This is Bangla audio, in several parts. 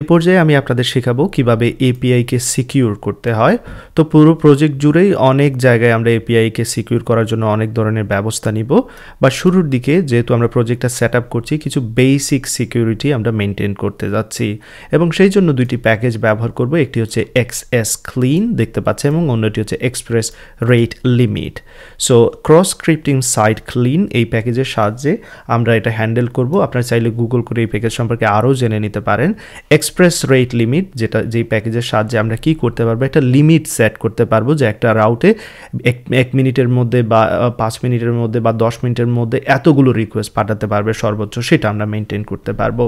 পর্যায়ে আমি আপনাদের শেখাবো কিভাবে এপিআই কে সিকিউর করতে হয়। তো পুরো প্রজেক্ট জুড়েই অনেক জায়গায় আমরা এপিআই কে সিকিউর করার জন্য অনেক ধরনের ব্যবস্থা নিব, বা শুরুর দিকে যেহেতু আমরা প্রজেক্টটা সেট আপ করছি কিছু বেসিক সিকিউরিটি আমরা মেনটেন করতে যাচ্ছি, এবং সেই জন্য দুইটি প্যাকেজ ব্যবহার করব। একটি হচ্ছে এক্সএস ক্লিন দেখতে পাচ্ছেন, এবং অন্যটি হচ্ছে express rate limit. So cross scripting site clean এই প্যাকেজের সাহায্যে আমরা এটা হ্যান্ডেল করব। আপনারা চাইলে গুগল করে এই প্যাকেজ সম্পর্কে আরও জেনে নিতে পারেন। এক্সপ্রেস রেট লিমিট যেই প্যাকেজের সাহায্যে আমরা কি করতে পারবো, একটা লিমিট সেট করতে পারবো যে একটা রাউটে এক মিনিটের মধ্যে বা 5 মিনিটের মধ্যে বা 10 মিনিটের মধ্যে এতগুলো রিকোয়েস্ট পাঠাতে পারবে সর্বোচ্চ, সেটা আমরা মেনটেন করতে পারবো।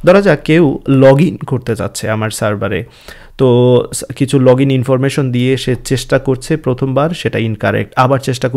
ধরা যাক কেউ লগ ইন করতে যাচ্ছে আমার সার্ভারে, তো কিছু লগ ইন ইনফরমেশন দিয়ে সে চেষ্টা করছে, প্রথমবার সেটা ইনকারেক্ট, আবার চেষ্টা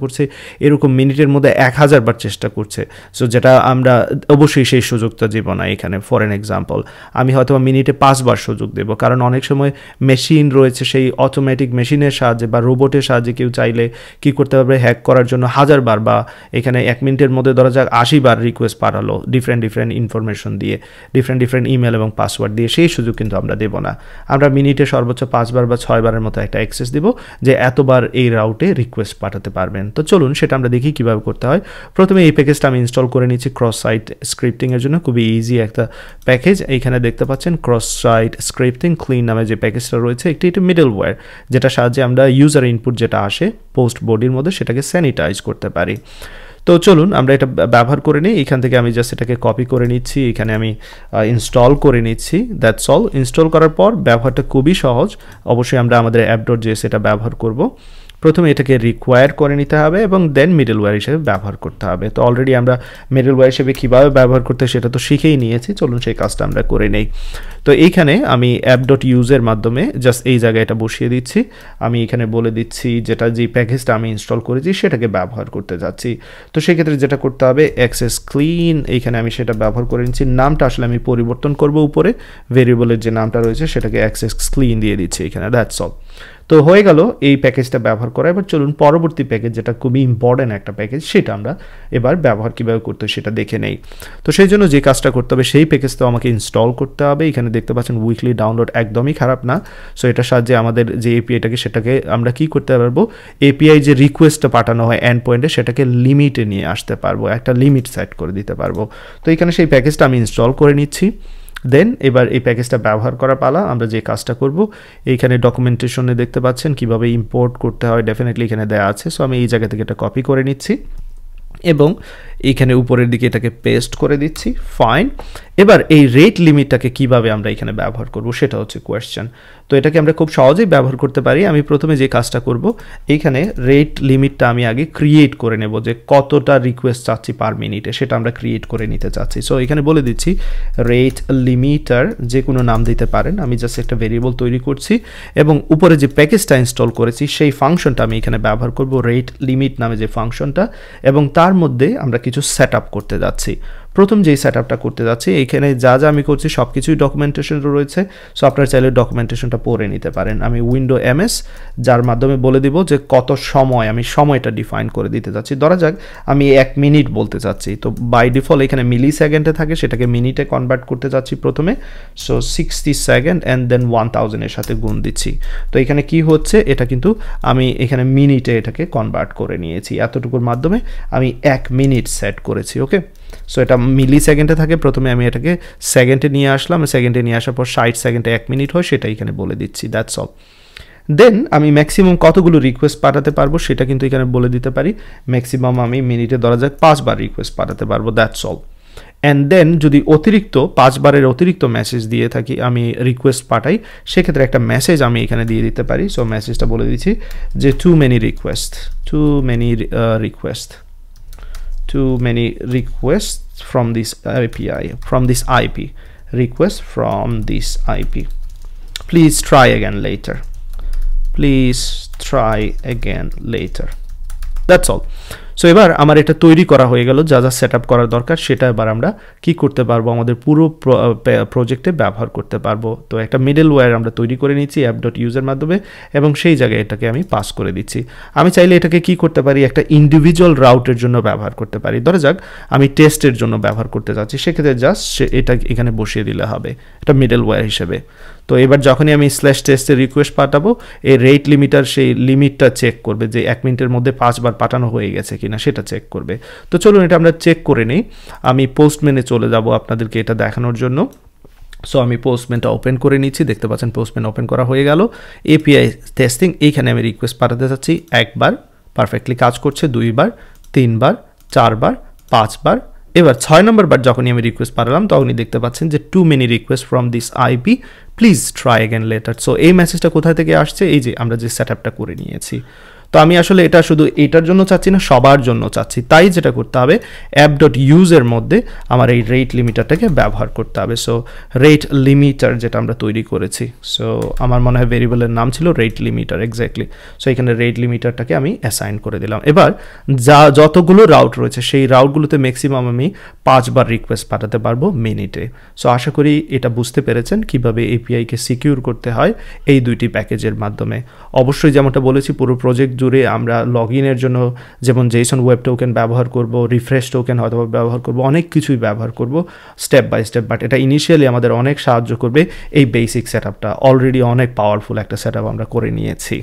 করছে, এরকম মিনিটের মধ্যে 1000 বার চেষ্টা করছে। সো যেটা আমরা অবশ্যই সেই সুযোগটা দেব না এখানে। ফর এন এক্সাম্পল, আমি হয়তো মিনিটে 5 বার সুযোগ দেব, কারণ অনেক সময় মেশিন রয়েছে, সেই অটোমেটিক মেশিনের সাহায্যে বা রোবটের সাহায্যে কেউ চাইলে কি করতে পারবে, হ্যাক করার জন্য 1000 বার বা এখানে 1 মিনিটের মধ্যে ধরা যাক 80 বার রিকোয়েস্ট পাঠালো ডিফারেন্ট ইনফরমেশন দিয়ে, ডিফারেন্ট ইমেল এবং পাসওয়ার্ড দিয়ে। সেই সুযোগ কিন্তু আমরা দেব না। আমরা মিনিটে সর্বোচ্চ 5 বার বা 6 বারের মতো একটা অ্যাক্সেস দিব যে এতবার এই রাউটে রিকোয়েস্ট পাঠাতে পারবেন। তো চলুন সেটা আমরা দেখি কিভাবে করতে হয়। প্রথমে এই প্যাকেজটা আমি ইনস্টল করে নিচ্ছি ক্রস সাইট স্ক্রিপ্টিংয়ের জন্য। খুবই ইজি একটা প্যাকেজ। এইখানে দেখতে পাচ্ছেন ক্রস সাইট স্ক্রিপ্টিং ক্লিন নামে যে প্যাকেজটা রয়েছে, একটি মিডলওয়্যার যেটা সাহায্যে আমরা ইউজার ইনপুট যেটা আসে পোস্ট বডির মধ্যে সেটাকে স্যানিটাইজ করতে পারি। তো চলুন আমরা এটা ব্যবহার করে নিই। এখান থেকে আমি জাস্ট এটাকে কপি করে নিচ্ছি, এখানে আমি ইনস্টল করে নিচ্ছি। That's all. ইনস্টল করার পর ব্যবহারটা খুবই সহজ। অবশ্যই আমরা আমাদের app.js এটা ব্যবহার করব। প্রথমে এটাকে রিকোয়ার করে নিতে হবে এবং দেন মিডলওয়্যার হিসেবে ব্যবহার করতে হবে। তো অলরেডি আমরা মিডলওয়্যার হিসেবে কীভাবে ব্যবহার করতে সেটা তো শিখেই নিয়েছি, চলুন সেই কাজটা আমরা করে নেই। তো এইখানে আমি app.use-এর মাধ্যমে জাস্ট এই জায়গায় এটা বসিয়ে দিচ্ছি। আমি এখানে বলে দিচ্ছি যে প্যাকেজটা আমি ইনস্টল করেছি সেটাকে ব্যবহার করতে যাচ্ছি। তো সেক্ষেত্রে যেটা করতে হবে, অ্যাক্সেস ক্লিন, এইখানে আমি সেটা ব্যবহার করে নিচ্ছি। নামটা আসলে আমি পরিবর্তন করব, উপরে ভেরিয়েবলের যে নামটা রয়েছে সেটাকে অ্যাক্সেস ক্লিন দিয়ে দিচ্ছি এখানে। That's all. তো হয়ে গেল এই প্যাকেজটা ব্যবহার করা। এবার চলুন পরবর্তী প্যাকেজ, যেটা খুবই ইম্পর্টেন্ট একটা প্যাকেজ, সেটা আমরা এবার ব্যবহার কীভাবে করতে হয় সেটা দেখে নেই। তো সেই জন্য যে কাজটা করতে হবে, সেই প্যাকেজটাও আমাকে ইনস্টল করতে হবে। এখানে দেখতে পাচ্ছেন উইকলি ডাউনলোড, একদমই খারাপ না। সো এটার সাহায্যে আমাদের যে এপিআইটাকে সেটাকে আমরা কি করতে পারবো, এপিআই যে রিকোয়েস্টটা পাঠানো হয় এন্ড পয়েন্টে সেটাকে লিমিটে নিয়ে আসতে পারবো, একটা লিমিট সেট করে দিতে পারবো। তো এখানে সেই প্যাকেজটা আমি ইনস্টল করে নিচ্ছি। দেন এবার এই প্যাকেজটা ব্যবহার করা পালা। আমরা যে কাজটা করব, এইখানে ডকুমেন্টেশনে দেখতে পাচ্ছেন কিভাবে ইম্পোর্ট করতে হয়, ডেফিনেটলি এখানে দেওয়া আছে। সো আমি এই জায়গা থেকে এটা কপি করে নিচ্ছি এবং এইখানে উপরের দিকে এটাকে পেস্ট করে দিচ্ছি। ফাইন। এবার এই রেট লিমিটটাকে কিভাবে আমরা এখানে ব্যবহার করব সেটা হচ্ছে কোয়েশ্চেন। তো এটাকে আমরা খুব সহজেই ব্যবহার করতে পারি। আমি প্রথমে যে কাজটা করব, এইখানে রেট লিমিটটা আমি আগে ক্রিয়েট করে নেব, যে কতটা রিকোয়েস্ট চাচ্ছি পার মিনিটে সেটা আমরা ক্রিয়েট করে নিতে চাচ্ছি। সো এখানে বলে দিচ্ছি রেট লিমিটার, যে কোনো নাম দিতে পারেন। আমি জাস্ট একটা ভেরিয়েবল তৈরি করছি এবং উপরে যে প্যাকেজটা ইনস্টল করেছি সেই ফাংশনটা আমি এখানে ব্যবহার করব, রেট লিমিট নামে যে ফাংশনটা, এবং তার মধ্যে আমরা কিছু সেট আপ করতে যাচ্ছি। প্রথম যেই সেট আপটা করতে যাচ্ছি, এইখানে যা আমি করছি সব কিছুই ডকুমেন্টেশন রয়েছে। সো আপনারা চাইলে ডকুমেন্টেশনটা পড়ে নিতে পারেন। আমি উইন্ডো এমএস, যার মাধ্যমে বলে দিব যে কত সময়, আমি সময়টা ডিফাইন করে দিতে যাচ্ছি। ধরা যাক আমি 1 মিনিট বলতে চাচ্ছি, তো বাই ডিফল্ট এখানে মিলি সেকেন্ডে থাকে, সেটাকে মিনিটে কনভার্ট করতে যাচ্ছি প্রথমে। সো 60 সেকেন্ড অ্যান্ড দেন 1000 এর সাথে গুণ দিচ্ছি। তো এখানে কি হচ্ছে, এটা কিন্তু আমি এখানে মিনিটে এটাকে কনভার্ট করে নিয়েছি। এতটুকুর মাধ্যমে আমি 1 মিনিট সেট করেছি। ওকে। সো এটা মিলি সেকেন্ডে থাকে, প্রথমে আমি এটাকে সেকেন্ডে নিয়ে আসলাম, সেকেন্ডে নিয়ে আসার পর 60 সেকেন্ডে 1 মিনিট হয়, সেটা এখানে বলে দিচ্ছি। That's all. দেন আমি ম্যাক্সিমাম কতগুলো রিকোয়েস্ট পাঠাতে পারবো সেটা কিন্তু এখানে বলে দিতে পারি। ম্যাক্সিমাম আমি মিনিটে ধরা যাক 5 বার রিকোয়েস্ট পাঠাতে পারবো। That's all. অ্যান্ড দেন যদি অতিরিক্ত 5 বারের অতিরিক্ত মেসেজ দিয়ে থাকি, আমি রিকোয়েস্ট পাঠাই, সেক্ষেত্রে একটা মেসেজ আমি এখানে দিয়ে দিতে পারি। সো মেসেজটা বলে দিচ্ছি যে too many requests from this API, from this IP, request from this IP, please try again later, that's all. So এবার আমার এটা তৈরি করা হয়ে গেল, যা যা সেট আপ করার দরকার সেটা এবার আমরা কি করতে পারবো, আমাদের পুরো প্রজেক্টে ব্যবহার করতে পারবো। তো একটা মিডল ওয়্যার আমরা তৈরি করে নিচ্ছি app.use-এর মাধ্যমে, এবং সেই জায়গায় এটাকে আমি পাস করে দিচ্ছি। আমি চাইলে এটাকে কি করতে পারি, একটা ইন্ডিভিজুয়াল রাউটের জন্য ব্যবহার করতে পারি। ধরা যাক আমি টেস্টের জন্য ব্যবহার করতে চাচ্ছি, সেক্ষেত্রে জাস্ট এটা এখানে বসিয়ে দিলে হবে, এটা মিডল ওয়্যার হিসেবে। তো এবার যখনই আমি /টেস্টের রিকোয়েস্ট পাঠাবো, এই রেট লিমিটার সেই লিমিটটা চেক করবে যে 1 মিনিটের মধ্যে 5 বার পাঠানো হয়ে গেছে কিনা, সেটা চেক করবে। তো চলুন এটা আমরা চেক করে নিই। আমি পোস্টম্যানে চলে যাব আপনাদেরকে এটা দেখানোর জন্য। সো আমি পোস্টম্যানটা ওপেন করে নিচ্ছি, দেখতে পাচ্ছেন পোস্টম্যান ওপেন করা হয়ে গেল। এপিআই টেস্টিং, এইখানে আমি রিকোয়েস্ট পাঠাতে চাচ্ছি, 1 বার পারফেক্টলি কাজ করছে, 2 বার, 3 বার, 4 বার, 5 বার। এবার 6 নম্বর বার যখনই আমি রিকোয়েস্ট পাঠালাম, তখনই দেখতে পাচ্ছেন যে too many requests from this IP, please try again later. So এই মেসেজটা কোথা থেকে আসছে, এই যে আমরা যে সেট আপটা করে নিয়েছি। তো আমি আসলে এটা শুধু এটার জন্য চাচ্ছি না, সবার জন্য চাচ্ছি। তাই যেটা করতে হবে, app.use-এর মধ্যে আমার এই রেট লিমিটারটাকে ব্যবহার করতে হবে। সো রেট লিমিটার যেটা আমরা তৈরি করেছি, সো আমার মনে হয় ভেরিয়েবলের নাম ছিল রেট লিমিটার, এক্স্যাক্টলি। সো এখানে রেট লিমিটারটাকে আমি অ্যাসাইন করে দিলাম। এবার যতগুলো রাউট রয়েছে সেই রাউটগুলোতে ম্যাক্সিমাম আমি 5 বার রিকোয়েস্ট পাঠাতে পারবো মিনিটে। সো আশা করি এটা বুঝতে পেরেছেন কিভাবে এপিআইকে সিকিউর করতে হয় এই দুইটি প্যাকেজের মাধ্যমে। অবশ্যই যেমনটা বলেছি, পুরো প্রজেক্ট জুড়ে আমরা লগ ইনের জন্য যেমন জেসন ওয়েব টোকেন ব্যবহার করব, রিফ্রেশ টোকেন হয়তো ব্যবহার করব, অনেক কিছুই ব্যবহার করব স্টেপ বাই স্টেপ। বাট এটা ইনিশিয়ালি আমাদের অনেক সাহায্য করবে। এই বেসিক সেট আপটা অলরেডি অনেক পাওয়ারফুল একটা সেট আপ আমরা করে নিয়েছি।